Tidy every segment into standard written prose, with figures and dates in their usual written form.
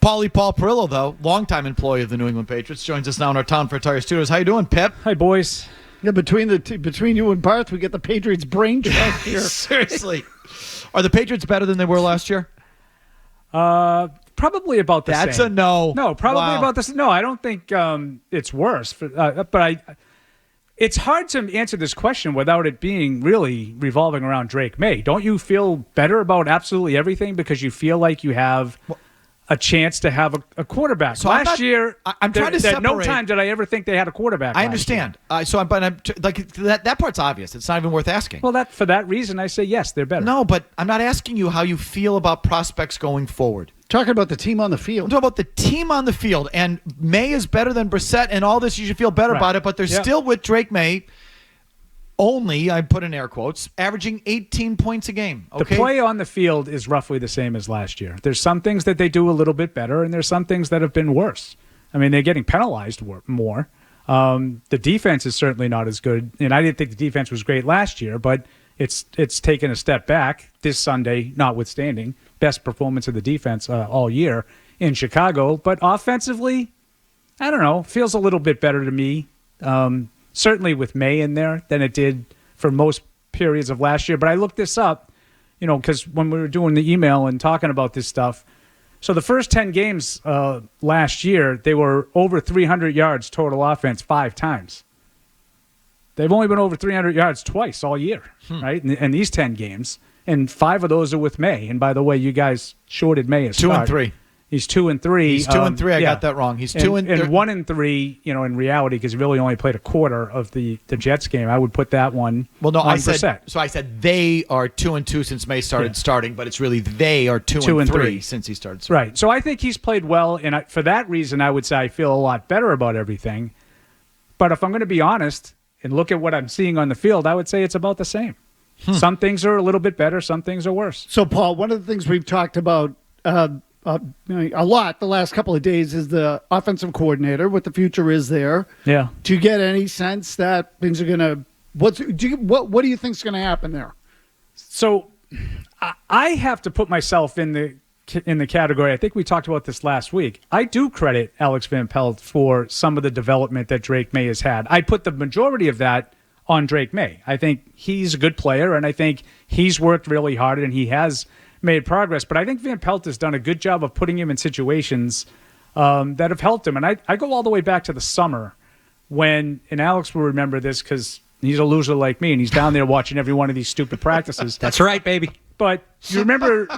Paul Perillo, though, longtime employee of the New England Patriots, joins us now in our Town for Tire Studios. How you doing, Pip? Hi, boys. Yeah, between you and Barth, we get the Patriots brain trust here. Seriously. Are the Patriots better than they were last year? Probably about the same. That's a no. No, probably about the same. No, I don't think it's worse. It's hard to answer this question without it being really revolving around Drake Maye. Don't you feel better about absolutely everything because you feel like you have a chance to have a quarterback? So last year, I'm trying to separate. No time did I ever think they had a quarterback. I understand. That part's obvious. It's not even worth asking. Well, for that reason, I say yes, they're better. No, but I'm not asking you how you feel about prospects going forward. Talking about the team on the field. I'm talking about the team on the field. And May is better than Brissett, and all this, you should feel better about it. But they're still with Drake Maye, only, I put in air quotes, averaging 18 points a game. Okay? The play on the field is roughly the same as last year. There's some things that they do a little bit better, and there's some things that have been worse. I mean, they're getting penalized more. The defense is certainly not as good. And I didn't think the defense was great last year, but it's taken a step back this Sunday, notwithstanding. Best performance of the defense all year in Chicago. But offensively, I don't know, feels a little bit better to me. Certainly with May in there than it did for most periods of last year. But I looked this up, because when we were doing the email and talking about this stuff, so the first 10 games last year, they were over 300 yards total offense 5 times. They've only been over 300 yards twice all year, right? And these 10 games, and 5 of those are with May. And by the way, you guys shorted May as 2 and 3. He's 2 and 3. He's 2 and 3. I got that wrong. He's 2 and 1 and 3. In reality, because he really only played a quarter of the Jets game. I would put that one. Well, no, on I said they are 2 and 2 since May started starting, but it's really they are 2 and 3 since he started starting. Right. So I think he's played well, and for that reason, I would say I feel a lot better about everything. But if I'm going to be honest and look at what I'm seeing on the field, I would say it's about the same. Some things are a little bit better. Some things are worse. So, Paul, one of the things we've talked about a lot the last couple of days is the offensive coordinator, what the future is there. Yeah. Do you get any sense that things are going to what do you think is going to happen there? So I have to put myself in the category. I think we talked about this last week. I do credit Alex Van Pelt for some of the development that Drake Maye has had. I put the majority of that on Drake Maye. I think he's a good player, and I think he's worked really hard, and he has made progress. But I think Van Pelt has done a good job of putting him in situations that have helped him. And I go all the way back to the summer when, and Alex will remember this because he's a loser like me, and he's down there watching every one of these stupid practices. That's right, baby. But you remember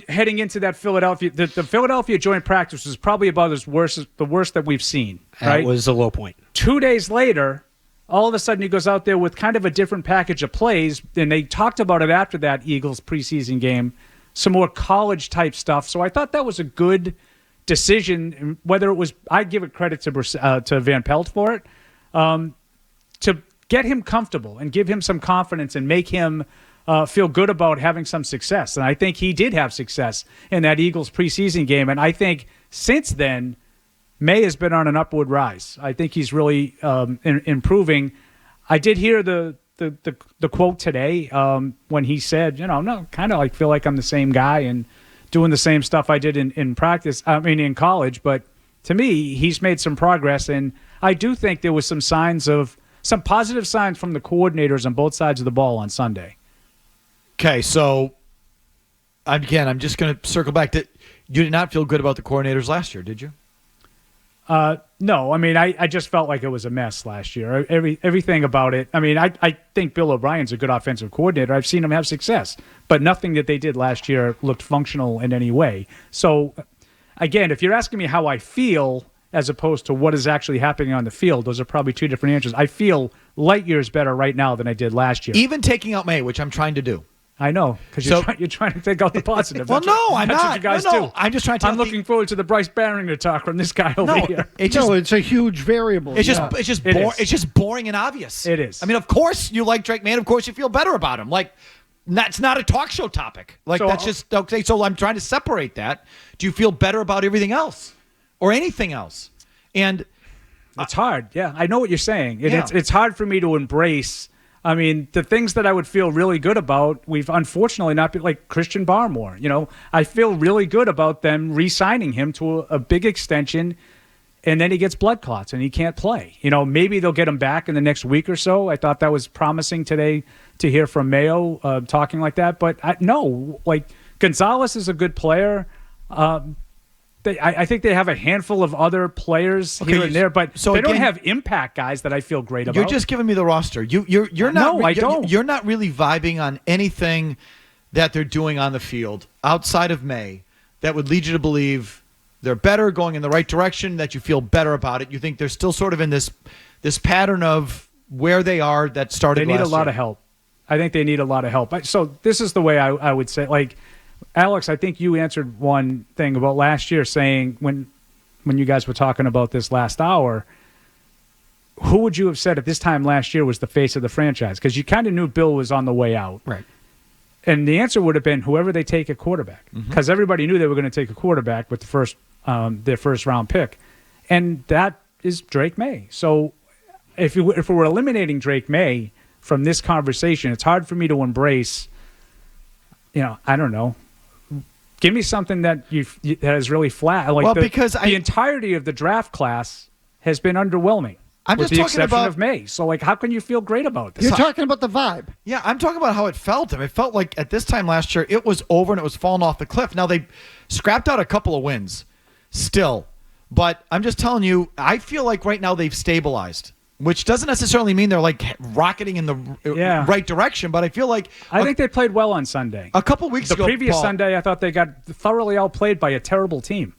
heading into that Philadelphia, the Philadelphia joint practice was probably about the worst that we've seen. Right? That was a low point. 2 days later, all of a sudden he goes out there with kind of a different package of plays, and they talked about it after that Eagles preseason game, some more college-type stuff. So I thought that was a good decision, whether it was – I give it credit to Van Pelt for it, to get him comfortable and give him some confidence and make him feel good about having some success. And I think he did have success in that Eagles preseason game. And I think since then, May has been on an upward rise. I think he's really improving. I did hear the quote today when he said, no, kind of feel like I'm the same guy and doing the same stuff I did in practice. I mean, in college. But to me, he's made some progress. And I do think there was some positive signs from the coordinators on both sides of the ball on Sunday. Okay, so again, I'm just going to circle back to you did not feel good about the coordinators last year, did you? No, I mean, I just felt like it was a mess last year. Everything about it. I mean, I think Bill O'Brien's a good offensive coordinator. I've seen him have success, but nothing that they did last year looked functional in any way. So, again, if you're asking me how I feel as opposed to what is actually happening on the field, those are probably two different answers. I feel light years better right now than I did last year. Even taking out May, which I'm trying to do. I know, because you're trying to take out the positive. Well, I'm that's not. What you guys do. do. I'm just trying to. I'm looking forward to the Bryce Barringer talk from this guy over here. It's a huge variable. It's just boring and obvious. It is. I mean, of course you like Drake Maye. Of course you feel better about him. Like, that's not a talk show topic. Like, that's just okay. So I'm trying to separate that. Do you feel better about everything else or anything else? And it's hard. Yeah, I know what you're saying. It's hard for me to embrace I mean, the things that I would feel really good about, we've unfortunately not been like Christian Barmore. I feel really good about them re-signing him to a big extension, and then he gets blood clots and he can't play. Maybe they'll get him back in the next week or so. I thought that was promising today to hear from Mayo talking like that. But Gonzalez is a good player. I think they have a handful of other players here and there, but they don't have impact guys that I feel great about. You're just giving me the roster. You're not. No, I don't. You're not really vibing on anything that they're doing on the field outside of May that would lead you to believe they're better, going in the right direction, that you feel better about it. You think they're still sort of in this pattern of where they are that started last year. They need a lot of help. I think they need a lot of help. So this is the way I would say, Alex, I think you answered one thing about last year, saying when you guys were talking about this last hour, who would you have said at this time last year was the face of the franchise? Because you kind of knew Bill was on the way out. Right. And the answer would have been whoever they take at quarterback, because everybody knew they were going to take a quarterback with their first round pick, and that is Drake Maye. So if we're eliminating Drake Maye from this conversation, it's hard for me to embrace. I don't know. Give me something that is really flat. Because the entirety of the draft class has been underwhelming. I'm with just the talking exception about of May. So, how can you feel great about this? You're talking about the vibe. Yeah, I'm talking about how it felt. It felt like at this time last year, it was over and it was falling off the cliff. Now, they scrapped out a couple of wins still. But I'm just telling you, I feel like right now they've stabilized, which doesn't necessarily mean they're rocketing in the right direction. But I feel like I think they played well on Sunday. A couple weeks ago, the previous Paul, Sunday, I thought they got thoroughly outplayed by a terrible team.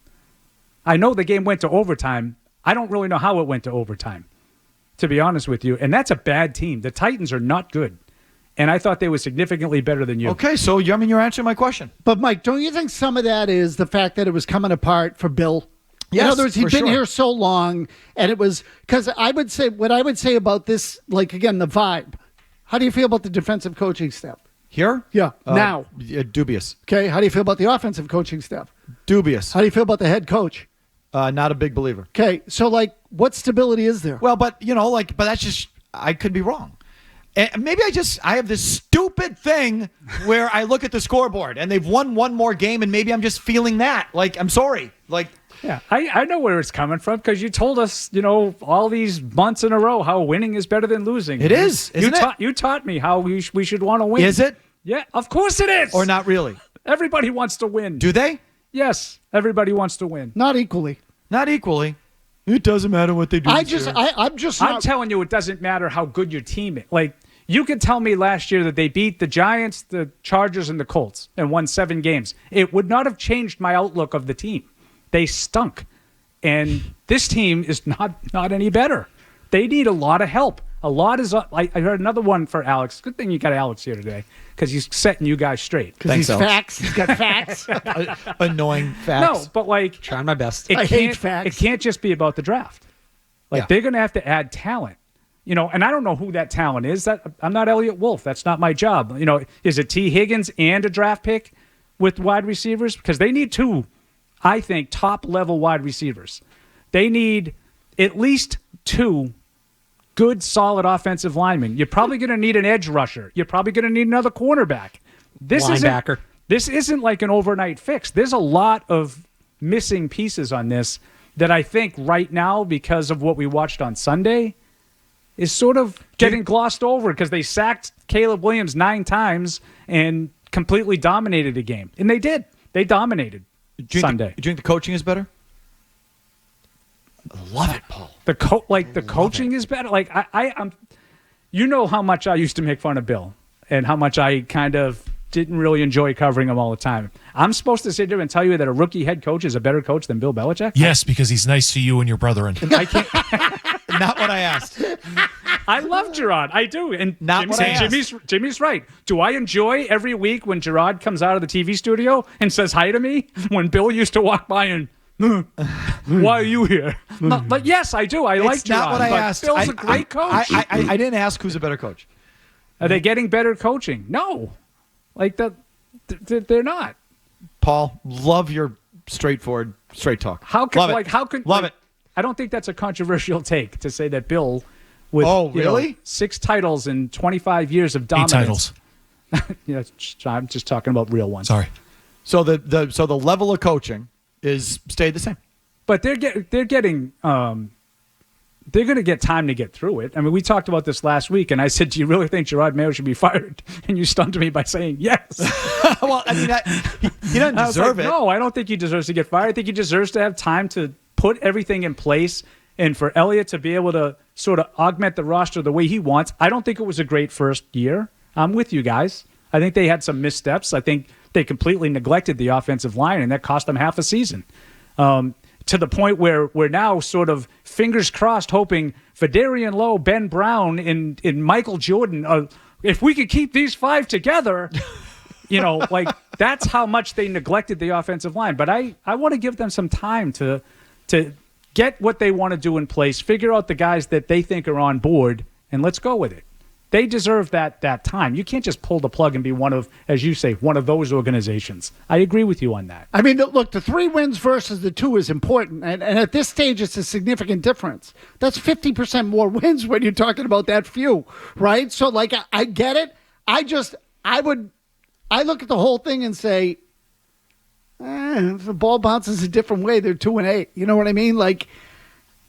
I know the game went to overtime. I don't really know how it went to overtime, to be honest with you. And that's a bad team. The Titans are not good. And I thought they were significantly better than you. Okay, so you're answering my question. But, Mike, don't you think some of that is the fact that it was coming apart for Bill? Yes, in other words, he'd been sure. here so long, and it was because I would say about this, again, the vibe. How do you feel about the defensive coaching staff? Here? Yeah, now. Dubious. Okay, how do you feel about the offensive coaching staff? Dubious. How do you feel about the head coach? Not a big believer. Okay, so what stability is there? Well, but but that's just, I could be wrong. And maybe I have this stupid thing where I look at the scoreboard and they've won one more game and maybe I'm just feeling that. I'm sorry. Yeah, I know where it's coming from because you told us, all these months in a row how winning is better than losing. It is, isn't it? You taught me how we should want to win. Is it? Yeah, of course it is. Or not really? Everybody wants to win. Do they? Yes, everybody wants to win. Not equally. Not equally. It doesn't matter what they do. I'm telling you, it doesn't matter how good your team is. You could tell me last year that they beat the Giants, the Chargers, and the Colts and won 7 games. It would not have changed my outlook of the team. They stunk. And this team is not any better. They need a lot of help. A lot is I heard another one for Alex. Good thing you got Alex here today because he's setting you guys straight. Because he's facts. He's got facts. Annoying facts. No, but trying my best. I hate facts. It can't just be about the draft. They're going to have to add talent. And I don't know who that talent is. I'm not Elliott Wolf. That's not my job. Is it T. Higgins and a draft pick with wide receivers? Because they need 2, I think, top-level wide receivers. They need at least 2 good, solid offensive linemen. You're probably going to need an edge rusher. You're probably going to need another cornerback. Linebacker. This isn't like an overnight fix. There's a lot of missing pieces on this that I think right now, because of what we watched on Sunday, is sort of getting glossed over because they sacked Caleb Williams 9 times and completely dominated the game. And they did. They dominated Sunday. Do you think the coaching is better? I love it, Paul. The coaching is better. I'm how much I used to make fun of Bill and how much I kind of didn't really enjoy covering him all the time. I'm supposed to sit there and tell you that a rookie head coach is a better coach than Bill Belichick? Yes, because he's nice to you and your brethren. I can't. Not what I asked. I love Gerard. I do. And Not what I asked. Jimmy's right. Do I enjoy every week when Gerard comes out of the TV studio and says hi to me when Bill used to walk by and why are you here? But yes, I do. I like Gerard. Not what I asked. Bill's a great coach. I didn't ask who's a better coach. Are they getting better coaching? No. They're not. Paul, love your straightforward, straight talk. How could love it. how could love it? I don't think that's a controversial take to say that Bill With, Oh, really? 6 titles in 25 years of 8 dominance. titles. Yeah, I'm just talking about real ones. Sorry. So the level of coaching is stayed the same. But they're getting they're going to get time to get through it. I mean, we talked about this last week, and I said, "Do you really think Gerard Mayo should be fired?" And you stunned me by saying yes. Well, I mean, he doesn't deserve it. No, I don't think he deserves to get fired. I think he deserves to have time to put everything in place, and for Elliott to be able to sort of augment the roster the way he wants. I don't think it was a great first year. I'm with you guys. I think they had some missteps. I think they completely neglected the offensive line, and that cost them half a season. To the point where we're now sort of fingers crossed hoping Fedarian Lowe, Ben Brown, and Michael Jordan, if we could keep these 5 together, like that's how much they neglected the offensive line. But I want to give them some time to get what they want to do in place, figure out the guys that they think are on board, and let's go with it. They deserve that time. You can't just pull the plug and be one of, as you say, one of those organizations. I agree with you on that. I mean, look, the 3 wins versus the 2 is important. And at this stage, it's a significant difference. That's 50% more wins when you're talking about that few, right? So, like, I get it. I look at the whole thing and say, if the ball bounces a different way, they're 2-8. You know what I mean? Like,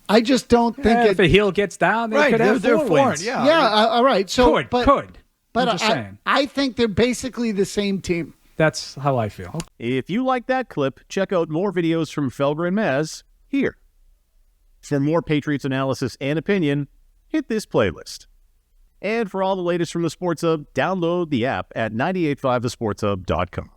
I just don't think if a heel gets down, they could have 4 wins. Yeah, all right. So, could. But I'm just saying. I think they're basically the same team. That's how I feel. If you like that clip, check out more videos from Felger and Mazz here. For more Patriots analysis and opinion, hit this playlist. And for all the latest from the Sports Hub, download the app at 985thesportshub.com.